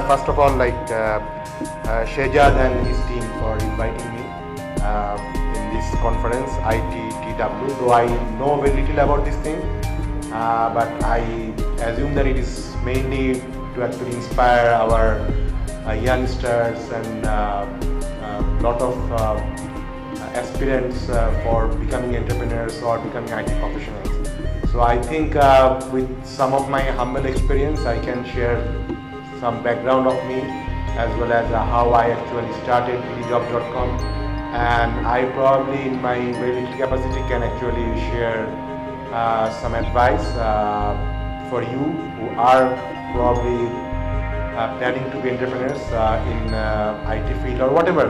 first of all, Shehzad and his team for inviting me in this conference, ITTW. Though I know very little about this thing, but I assume that it is mainly to actually inspire our youngsters and lot of aspirants for becoming entrepreneurs or becoming IT professionals. So I think with some of my humble experience, I can share some background of me as well as how I actually started bdjobs.com, and I probably in my very little capacity can actually share some advice for you who are probably planning to be entrepreneurs in IT field or whatever.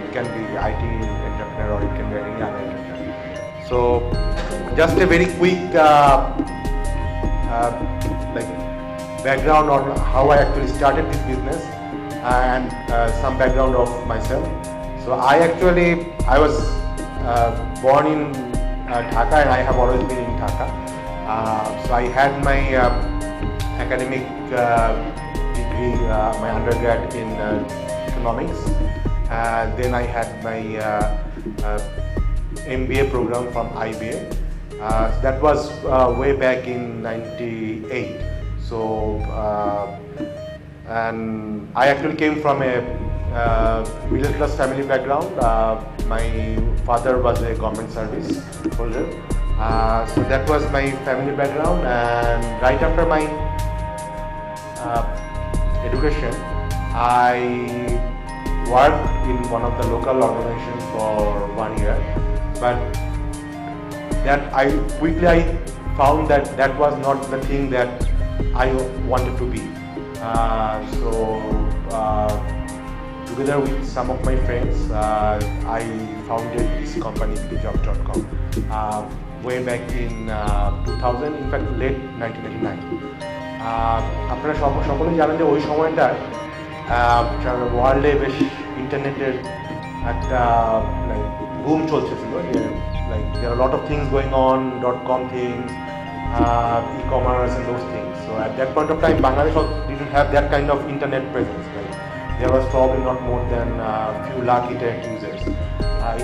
It can be IT entrepreneur or it can be any other entrepreneur. So just a very quick background on how I actually started this business and some background of myself. So I was born in Dhaka, and I have always been in Dhaka. So I had my academic degree, my undergrad in economics. Then I had my MBA program from IBA. That was way back in '98. So, and I actually came from a middle class family background. My father was a government service holder. So that was my family background, and right after my education, I worked in one of the local organizations for 1 year, but that I found that was not the thing that I wanted to be. Together with some of my friends, I founded this company, bdjobs.com, way back in 2000, in fact late 1999. আপনারা সকলে জানেন যে ওই সময়টা ওয়ার্ল্ডে বেশ ইন্টারনেটের একটা বুম চলছিল, like there are a lot of things going on, .com things, e-commerce and those things. So at that point of time, Bangladesh didn't have that kind of internet presence. Right? There was probably not more than a few lakh internet users.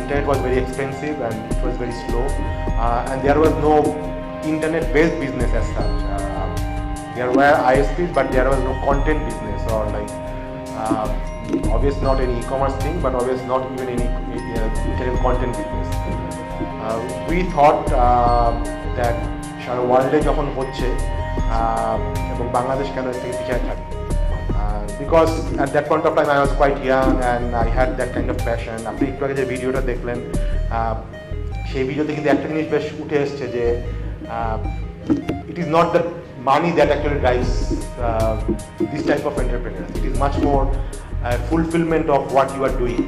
Internet was very expensive and it was very slow, and there was no internet-based business as such. There were ISPs, but there was no content business or obviously not any e-commerce thing, but obviously not even any internet content business. We thought that সারা ওয়ার্ল্ডে যখন হচ্ছে এবং বাংলাদেশ কেন এর থেকে পিছিয়ে থাকে, because at that point of time I was quite young and I had that kind of passion. আপনি একটু আগে যে ভিডিওটা দেখলেন, সেই ভিডিওতে কিন্তু একটা জিনিস বেশ উঠে এসছে যে it is not the money that actually drives this type of entrepreneurs. It is much more fulfillment of what you are doing.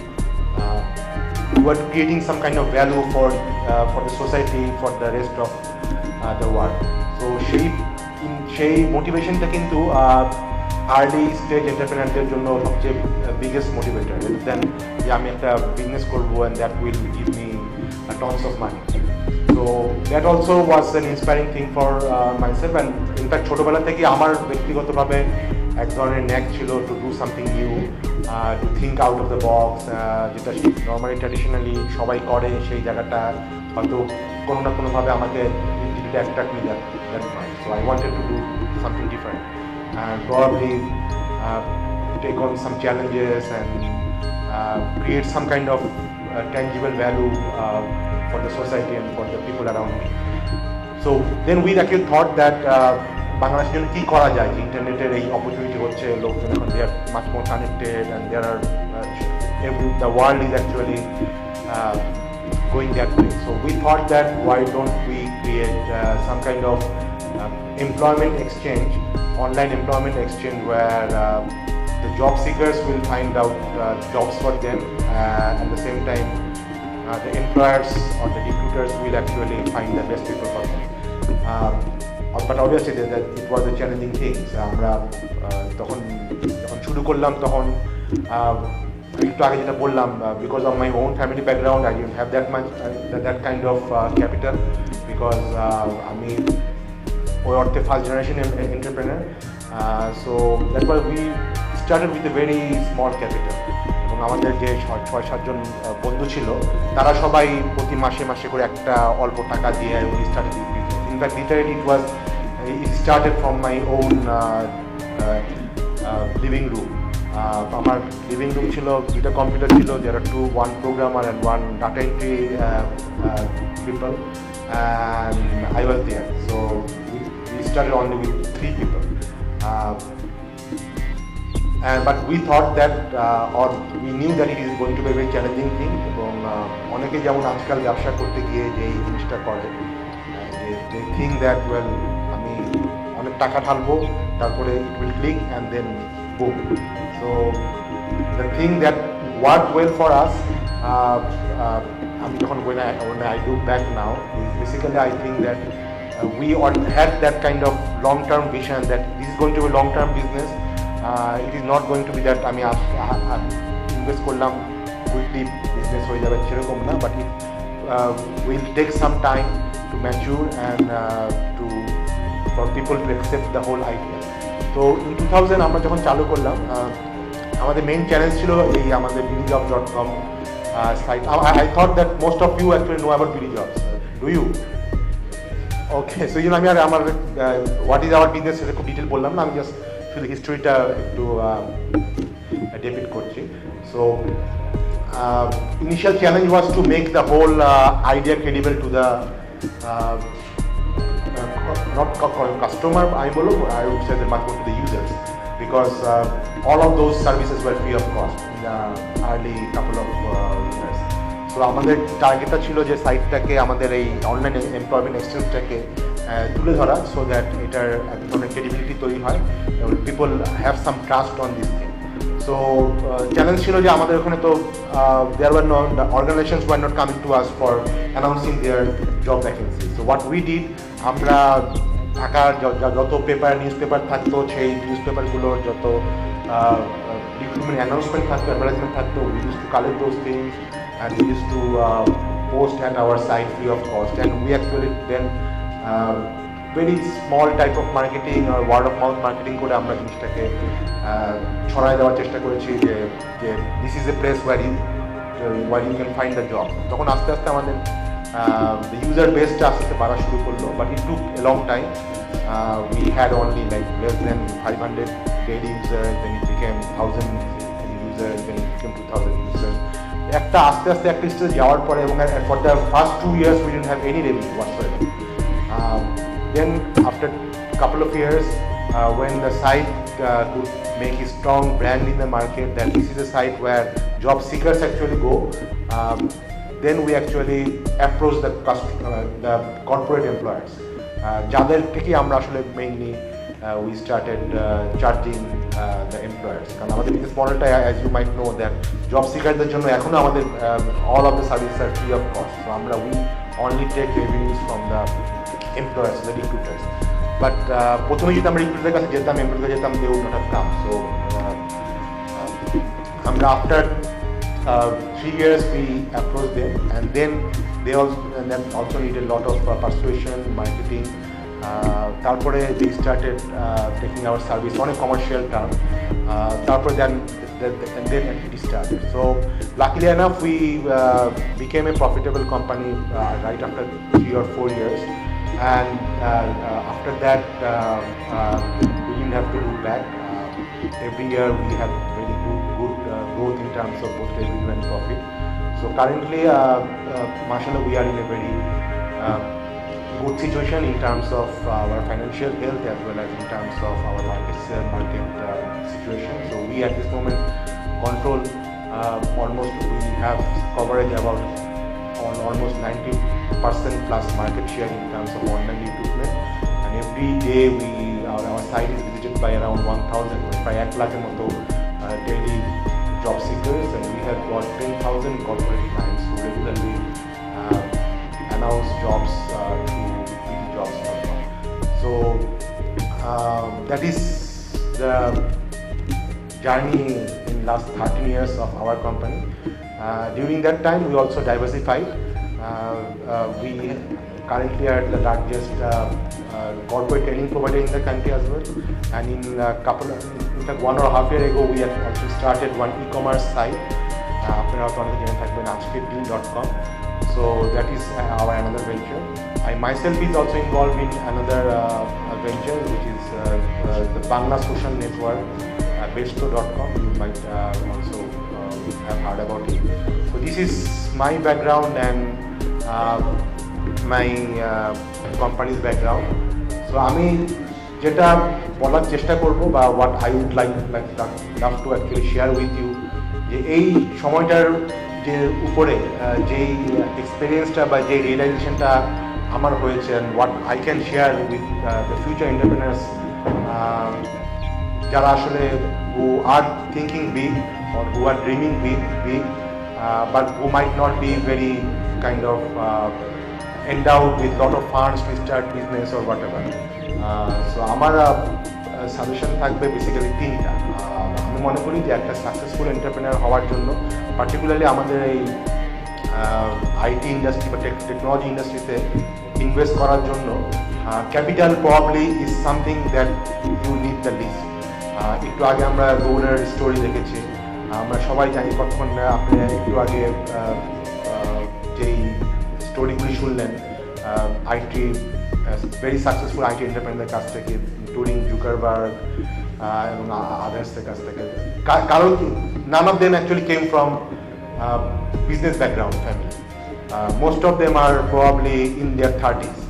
You are creating some kind of value for the society, for the rest of the world. So সেই মোটিভেশনটা কিন্তু early stage এন্টারপ্রেনারদের জন্য সবচেয়ে biggest motivator, দেন যে আমি একটা business করবো and that will give me tonnes of money. So that also was an inspiring thing for myself, and in fact ছোটবেলা থেকে আমার ব্যক্তিগতভাবে এক ধরনের ন্যাক ছিল to do something new, to think out of the box, যেটা normally traditionally সবাই করে সেই জায়গাটা হয়তো কোনো না কোনোভাবে আমাকে attract me that much. So I wanted to do something different and probably take on some challenges and create some kind of tangible value for the society and for the people around me. So then we actually thought that বাংলাদেশের জন্য কী করা যায়, যে ইন্টারনেটের এই opportunity হচ্ছে, লোকজন এখন they are much more connected and there are the world is actually going that way. So we thought that why don't we create some kind of employment exchange, online employment exchange, where the job seekers will find out jobs for them, at the same time the employers or the recruiters will actually find the best people for them. But obviously that it was a challenging thing. আমরা যখন শুরু করলাম তখন একটু আগে যেটা বললাম, because of my own family background I didn't have that much that kind of capital, because আমি ওই অর্থে first generation entrepreneur. So that's why we started with a very small capital. এবং আমাদের যে 6-7 জন বন্ধু ছিল তারা সবাই প্রতি মাসে মাসে করে একটা অল্প টাকা দিয়ে we started this business. In fact, literally it started from my own living room. আমার লিভিং রুম ছিল, দুটা কম্পিউটার ছিল, there are one programmer and one data entry people, and I was there. So we started only with 3 people. But we thought that or we knew that it is going to be a very challenging thing. এবং অনেকে যেমন আজকাল ব্যবসা করতে গিয়ে যে এই জিনিসটা করে, they think that well আমি অনেক টাকা ঢালবো, তারপরে it will click and then boom. So the thing that worked well for us, when I look back now, basically I think that we all had that kind of long-term vision that this is going to be a long-term business. It is not going to be that আমি invest করলাম quickly business হয়ে যাবে সেরকম না, but it will take some time to mature and for people to accept the whole idea. তো in 2000 আমরা যখন চালু করলাম, আমাদের মেইন চ্যালেঞ্জ ছিল এই আমাদের BDJobs.com site. I thought that most of you actually know about BDJobs. Do you? Okay, so আমি আর আমার what is our business সেটা খুব ডিটেল বললাম না, আমি জাস্ট শুধু হিস্ট্রিটা একটু ডেপিক্ট করছি. So initial challenge was to make the whole idea credible to the not customer, I would say the much more to the users, because all of those services were free of cost in the early couple of years. So আমাদের টার্গেটটা ছিল যে সাইটটাকে আমাদের এই online employment এক্সচেঞ্জটাকে তুলে ধরা, so that এটার এক ধরনের ক্রেডিবিলিটি তৈরি হয়, people have some trust on this thing. So challenge ছিল যে আমাদের ওখানে তো there were no organisations were not coming to us for announcing their job vacancy. So what we did, আমরা ঢাকার যত নিউজ পেপার থাকতো, সেই নিউজ পেপারগুলোর যত রিক্রুটমেন্ট অ্যানাউন্সমেন্ট থাকতো, অ্যাডভার্টাইজমেন্ট থাকতো, we used to collect those things and we used to post at our site free of cost. And we actually then very small type of marketing or word of mouth marketing করে আমরা জিনিসটাকে ছড়ায় দেওয়ার চেষ্টা করেছি যে this is a place where you can find a job. তখন আস্তে আস্তে আমাদের the user base টা আস্তে আস্তে বাড়া শুরু করলো, but it took a long time. We had only like less than 500 daily users, then it became 1000 users, then it became 2000 users. একটা আস্তে আস্তে একটা স্টেজ যাওয়ার পরে, এবং for the first 2 years we didn't have any revenue whatsoever. Then after a couple of years, when the site could make a strong brand in the market that this is a site where job seekers actually go, then we actually approach the corporate employers. যাদের থেকে আমরা আসলে mainly we started charging the employers. কারণ আমাদের business মডেলটা, as you might know, that job seekerদের জন্য এখনো আমাদের all of the services are free of cost. So আমরা we only take revenues from the employers, the recruiters. But প্রথমে যদি আমরা রিক্রুটারের কাছে যেতাম, এমপ্লয়ীদের যেতাম, they would not have come. So আমরা after 3 years we approached them, and then they also needed a lot of persuasion, marketing. তারপরে they started taking our service on a commercial term. তারপরে then it started. So luckily enough we became a profitable company right after 3 or 4 years. And after that we didn't have to look back. Every year we have very good growth in terms of both revenue and profit. So currently mashallah we are in a very good situation in terms of our financial health as well as in terms of our market situation. So we at this moment control almost, we have coverage about on almost 90% plus market share in terms of online recruitment, and every day our site is visited by around 1000, প্রায় 1 লাখের মতো daily job seekers, and we have got 10,000 corporate clients who regularly announce jobs through BDJobs.com. So that is the journey in last 13 years of our company. During that time we also diversified. We currently are the largest corporate training provider in the country as well. And in fact 1.5 years ago, we had also started one e-commerce site. আপনারা হয়তো অনেকে জেনে থাকবেন ajkedil.com. So that is our another venture. I myself is also involved in another venture, which is the Bangla Social Network, besto.com. You might also have heard about it. So this is my background and my company's background. So আমি যেটা বলার চেষ্টা করব বা what I would love to actually share with you, যে এই সময়টার যে উপরে যেই এক্সপিরিয়েন্সটা বা যে রিয়েলাইজেশনটা আমার হয়েছে and what I can share with the future entrepreneurs যারা আসলে who are thinking big or who are dreaming big but who might not be very kind of endowed with lot of funds to start business or whatever. So আমার suggestion থাকবে basically তিনটা। আমি মনে করি যে একটা সাকসেসফুল এন্টারপ্রেনার হওয়ার জন্য পার্টিকুলারলি আমাদের এই আইটি ইন্ডাস্ট্রি বা টেকনোলজি ইন্ডাস্ট্রিতে ইনভেস্ট করার জন্য capital probably is something that you need the least. একটু আগে আমরা গৌড়ের স্টোরি দেখেছি, আমরা সবাই জানি কতক্ষণ আপনি একটু আগে যেই স্টোরিগুলি শুনলেন আইটি ভেরি সাকসেসফুল আইটি এন্টারপ্রেনারদের কাছ থেকে, ইনক্লুডিং জুকারবার্গ এবং আদার্সের কাছ থেকে, কারণ none of them actually came from business background family. Most of them are probably in their 30s,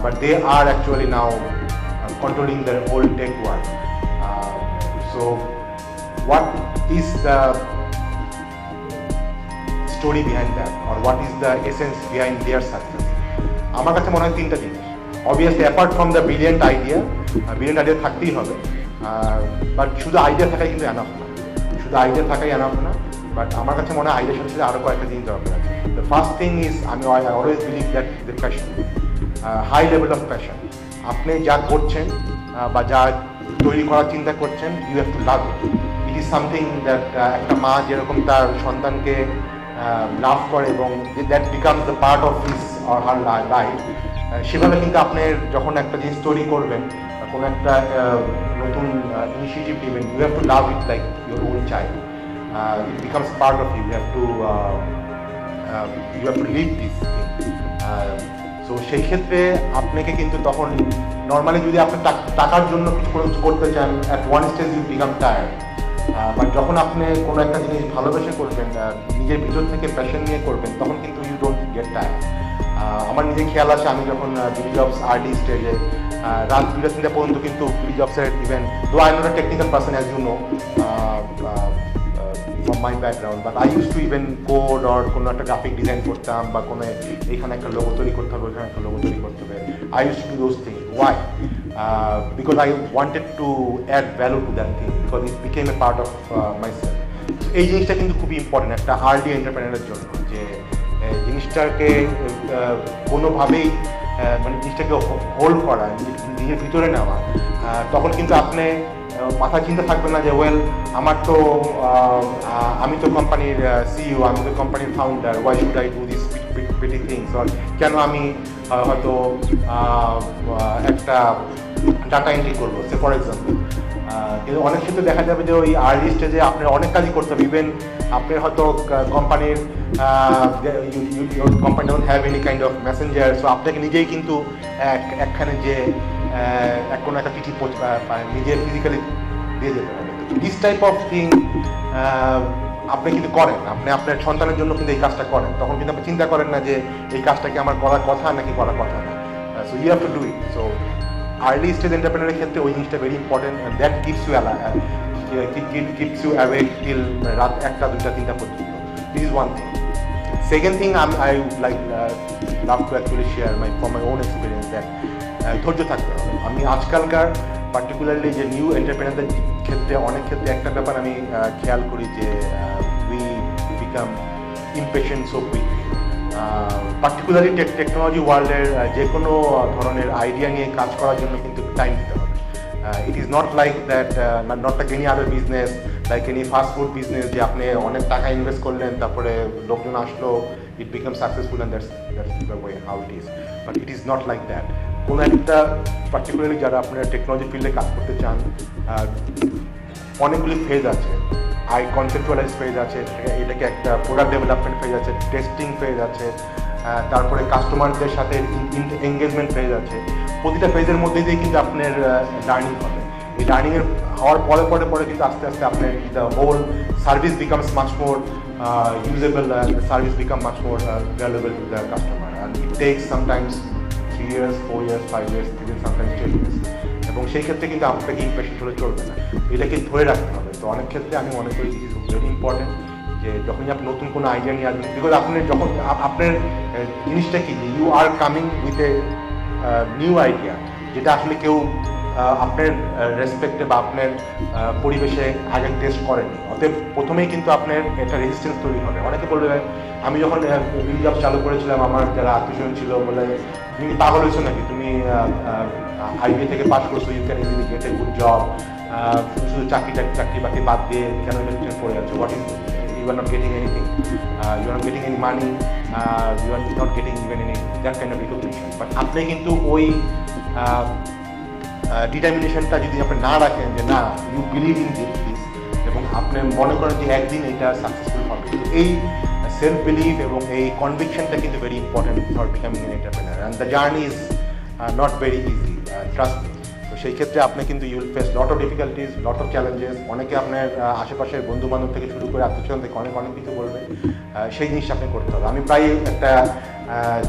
but they are actually now controlling their whole tech world. So what is the story behind that, or what is the essence behind their success? আমার কাছে মনে হয় তিনটা জিনিস। Obviously apart from the brilliant idea থাকতেই হবে, but শুধু idea থাকাই কিন্তু এনাফ না, শুধু আইডিয়া থাকাই এনাফ না, বাট আমার কাছে মনে হয় আইডিয়ার সাথে সাথে আরও কয়েকটা জিনিস দরকার আছে। দ্য ফার্স্ট থিং ইজ আমি always believe that the passion, high level of passion. আপনি যা করছেন বা যা তৈরি করার চিন্তা করছেন, you have to love it. It is something that একটা মা যেরকম তার সন্তানকে লাভ করে এবং that becomes the part of his or her life, সেভাবে কিন্তু আপনি যখন একটা জিনিস তৈরি করবেন, কোনো একটা নতুন ইনিশিয়েটিভ নেবেন, you have to love it like your own child. It becomes part of you, you have to live this thing. So সেই ক্ষেত্রে আপনাকে কিন্তু তখন নর্মালি যদি আপনি টাকার জন্য কিছু করতে চান, at one stage you become tired, but যখন আপনি কোনো একটা জিনিস ভালোবেসে করবেন, নিজের ভিতর থেকে প্যাশন নিয়ে করবেন, তখন কিন্তু ইউ ডোন্ট গেট টায়ার্ড। আমার নিজে খেয়াল আছে, আমি যখন বিডি জবস আর্লি স্টেজে রাত 2-3টা পর্যন্ত কিন্তু বিডি জবসের even though I not a technical person as you know from my background, but I use to even code or কোনো একটা গ্রাফিক ডিজাইন করতাম, বা কোনো এখানে একটা লোগো তৈরি করতে হবে, ওইখানে একটা লোগো তৈরি করতে হবে। I use to do those things. Why? Because I wanted to add value to that thing, because it became a part of myself. এই জিনিসটা কিন্তু খুবই ইম্পর্টেন্ট একটা আর্লি এন্টারপ্রেনারের জন্য, যে জিনিসটাকে কোনোভাবেই মানে জিনিসটাকে হোল্ড করা, নিজের ভিতরে নেওয়া। তখন কিন্তু আপনি মাথায় চিন্তা থাকবে না যে ওয়েল আমি তো কোম্পানির সিইও, আমি তো কোম্পানির founder, why should I do this pretty things, or কেন আমি হয়তো একটা ডাটা এন্ট্রি করবো, সে ফর এক্সাম্পল। কিন্তু অনেক ক্ষেত্রে দেখা যাবে যে ওই আর্লি স্টেজে আপনার অনেক কাজই করতে হবে। ইভেন আপনি হয়তো কোম্পানির company don't have any kind of Messenger, so আপনাকে নিজেই কিন্তু একখানে যে কোনো একটা চিঠি নিজে ফিজিক্যালি দিয়ে যেতে হবে। দিস টাইপ অফ থিং আপনি কিন্তু করেন, আপনি আপনার সন্তানের জন্য কিন্তু এই কাজটা করেন, তখন কিন্তু আপনি চিন্তা করেন না যে এই কাজটা কি আমার করার কথা নাকি করার কথা না। So you have to do it. So early stage এন্টারপ্রেনারের ক্ষেত্রে ওই জিনিসটা very important, and that keeps you awake till রাত 1টা 2টা 3টা পর্যন্ত। This is one thing. Second thing, I would love to actually share from my own experience that ধৈর্য থাকতে হবে। আমি আজকালকার পার্টিকুলারলি যে নিউ এন্টারপ্রেনারদের ক্ষেত্রে অনেক ক্ষেত্রে একটা ব্যাপার আমি খেয়াল করি যে we become impatient so quickly. Particularly technology ওয়ার্ল্ডের যে কোনো ধরনের আইডিয়া নিয়ে কাজ করার জন্য কিন্তু টাইম দিতে হবে। It is not like that, not like any other business, like any fast food business, যে আপনি অনেক টাকা ইনভেস্ট করলেন, তারপরে লোকজন আসলো, it becomes successful, and that's the way how it is. But it is not like that. কোনো একটা পার্টিকুলারলি যারা আপনারা টেকনোলজি ফিল্ডে কাজ করতে চান, অনেকগুলি ফেজ আছে। কনসেপচুয়ালাইজ ফেজ আছে, এটাকে একটা প্রোডাক্ট ডেভেলপমেন্ট ফেজ আছে, টেস্টিং ফেজ আছে, তারপরে কাস্টমারদের সাথে এঙ্গেজমেন্ট ফেজ আছে। প্রতিটা ফেজের মধ্যে দিয়ে কিন্তু আপনার লার্নিং হবে। এই লার্নিংয়ের হওয়ার পরে পরে পরে কিন্তু আস্তে আস্তে আপনার the whole service becomes much more usable, service become much more valuable to the customer. And it takes sometimes 3 years, 4 years, 5 years, even sometimes 10 years। এবং সেই ক্ষেত্রে কিন্তু আপনাকে ইমপ্রেশন হলে চলবে না, এটাকে ধরে রাখতে হবে। তো অনেক ক্ষেত্রে আমি মনে করি ইট ইজ ভেরি ইম্পর্টেন্ট যে যখনই আপনি নতুন কোনো আইডিয়া নিয়ে আসবেন, বিকজ আপনার যখন আপনার জিনিসটা কি, you are coming with a new idea, যেটা আসলে কেউ আপনার রেসপেক্টে বা আপনার পরিবেশে আগে টেস্ট করেনি। অতএব প্রথমেই কিন্তু আপনার একটা রেজিস্ট্যান্স তৈরি হবে। অনেকে বলবে, আমি যখন জব চালু করেছিলাম, আমার যারা আত্মীয়স্বজন ছিল বলে, তুমি পাগল হয়েছো নাকি, তুমি আইবিএ থেকে পাস করছো, you can easily get a good job, শুধু চাকরি বাকরি বাদ দিয়ে কেন এটা করে যাচ্ছ, what is, you are not getting anything, you are not getting any money, you are not getting even any that kind of recognition। But আপনি কিন্তু ওই ডিটারমিনেশনটা যদি আপনি না রাখেন যে না, ইউ বিলিভ ইন দিস, এবং আপনি মনে করেন যে একদিন এটা সাকসেসফুল হবে, এই সেলফ বিলিভ এবং এই কনভিকশনটা কিন্তু very important for becoming an entrepreneur. And the journey is not very easy, trust me. তো সেই ক্ষেত্রে আপনি কিন্তু you will face lot of difficulties, lot of challenges. অনেকে আপনার আশেপাশের বন্ধু বান্ধব থেকে শুরু করে আত্মীয়স্বজন থেকে অনেক কিছু বলবে, সেই জিনিসটা আপনি করতে হবে। আমি প্রায় একটা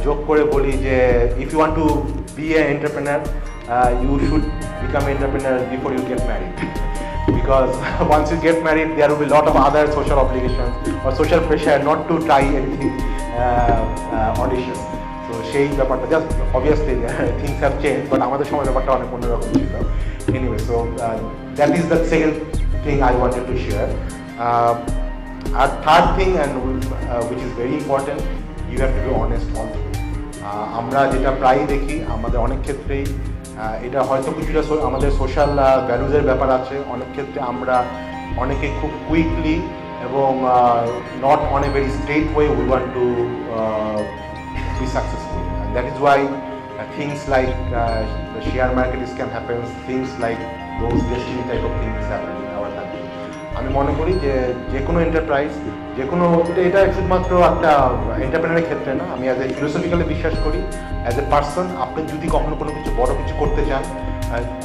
যোগ করে বলি যে if you want to be a entrepreneur, you should become an entrepreneur before you get married, because once you get married there will be a lot of other social obligations or social pressure not to try anything audacious. So সেই ব্যাপারটা, just obviously things have changed, but আমাদের সময় ব্যাপারটা অনেক অন্যরকম ছিল। Anyway, so that is the second thing I wanted to share. Our third thing, and which is very important, you have to be honest all through. আমরা যেটা প্রায়ই দেখি আমাদের অনেক ক্ষেত্রেই, এটা হয়তো কিছুটা আমাদের সোশ্যাল ভ্যালুজের ব্যাপার আছে। অনেক ক্ষেত্রে আমরা অনেকে খুব কুইকলি এবং not on a very straight way we want to be successful. That is Y things like the share market scam happens, things like those destiny type of things happen in our country. আমি মনে করি যে কোনো enterprise, যে কোনো, এটা শুধুমাত্র একটা এন্টারপ্রেনারের ক্ষেত্রে না, আমি অ্যাজ এ ফিলোসফিক্যালি বিশ্বাস করি, অ্যাজ এ পার্সন, আপনি যদি কখনো কোনো কিছু বড় কিছু করতে চান,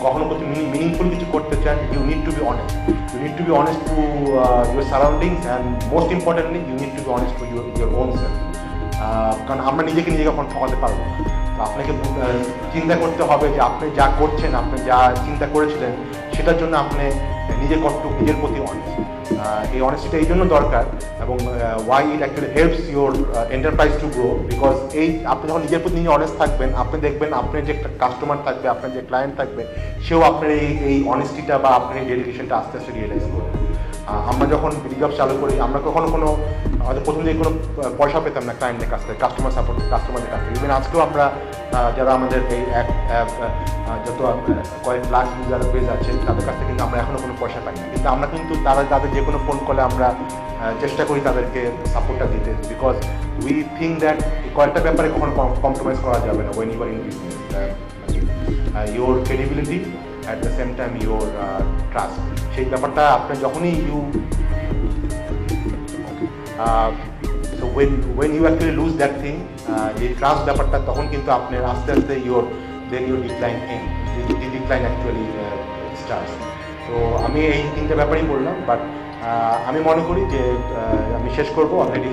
কখনো কিছু মিনিংফুল কিছু করতে চান, you need to be honest. You need to be honest to your surroundings, and most importantly you need to be honest to your own self. কারণ আমরা নিজেকে কখন ঠকাতে পারবো না। তো আপনাকে চিন্তা করতে হবে যে আপনি যা করছেন, আপনি যা চিন্তা করেছিলেন, সেটার জন্য আপনি নিজের প্রতি অনেস্ট। এই অনেস্টিটা এই জন্য দরকার, এবং why it actually helps your enterprise to grow, because আপনি যখন নিজের প্রতি নিজে অনেস্ট থাকবেন, আপনি দেখবেন আপনার যে কাস্টমার থাকবে, আপনার যে ক্লায়েন্ট থাকবে, সেও আপনার এই অনেস্টিটা বা আপনার এই ডেডিকেশনটা আস্তে আস্তে রিয়েলাইজ করবে। আমরা যখন জব চালু করি, আমরা কখনো হয়তো প্রথম দিকে কোনো পয়সা পেতাম না ক্লায়েন্টের কাছ থেকে, কাস্টমারদের কাছ থেকে। ইভেন আজকেও আমরা যারা আমাদের এই যত কয়েক লাখ ইউজার বেজ আছে, তাদের কাছ থেকে কিন্তু আমরা এখনও কোনো পয়সা পাই না, কিন্তু আমরা কিন্তু তাদের যে কোনো ফোন কলে আমরা চেষ্টা করি তাদেরকে সাপোর্টটা দিতে, বিকজ উই থিঙ্ক দ্যাট কয়েকটা ব্যাপারে কখনো কম্প্রোমাইজ করা যাবে না when you are in business, your credibility at the same time your trust. সেই ব্যাপারটা আপনি যখনই so when you actually lose that thing, এই ট্রাস্ট ব্যাপারটা, তখন কিন্তু আপনার আস্তে আস্তে your decline actually starts. তো আমি এই তিনটে ব্যাপারই বললাম, বাট আমি মনে করি যে আমি শেষ করবো, already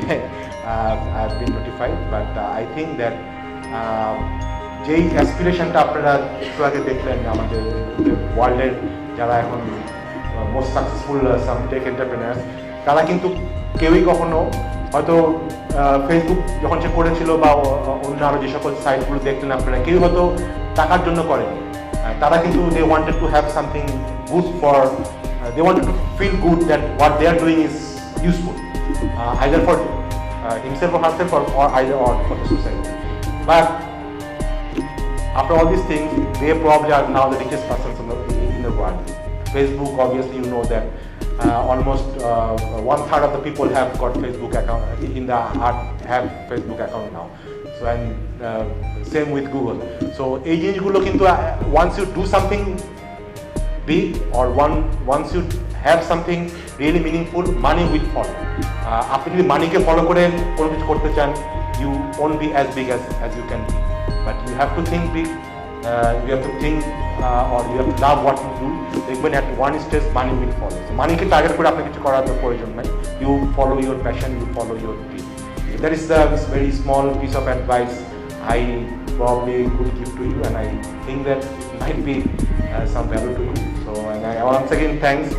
I have been notified, but I think that যেই অ্যাসপিরেশনটা আপনারা একটু আগে দেখলেন, আমাদের ওয়ার্ল্ডের যারা এখন মোস্ট সাকসেসফুল সাম টেক এন্টারপ্রেনার্স, তারা কিন্তু কেউই কখনো হয়তো ফেসবুক যখন সে করেছিল বা অন্য আরও যে সকল সাইটগুলো দেখলেন আপনারা, কেউ হয়তো টাকার জন্য করেনি। তারা কিন্তু they wanted to have something good for, they wanted to feel good that what they are doing is useful, either for himself or herself, or either or for the society. But after all these things, they probably are now the richest persons in the world. Facebook, obviously, you know that almost 1/3 of the people have got Facebook account in the have Facebook account now. So and same with Google. So এই জিনিসগুলো কিন্তু once you do something big or once you have something really meaningful, money will follow. আপনি যদি মানিকে follow করে কোনো কিছু করতে চান, you won't be as big as you can be. But you have to think big. You have to think or you have to love what you do. Even at one stage, money will follow. So money ke target kore apnake kichu korar proyojon nai. You follow your passion, you follow your dream. That is the very small piece of advice I probably could give to you, and I think that it might be some value to you. So, and I once again thanks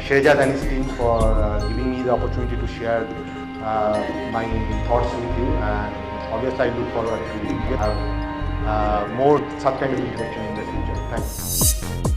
Shehzad and his team for giving me the opportunity to share my thoughts with you, and obviously I look forward to have more such kind of interaction in the future. Thanks.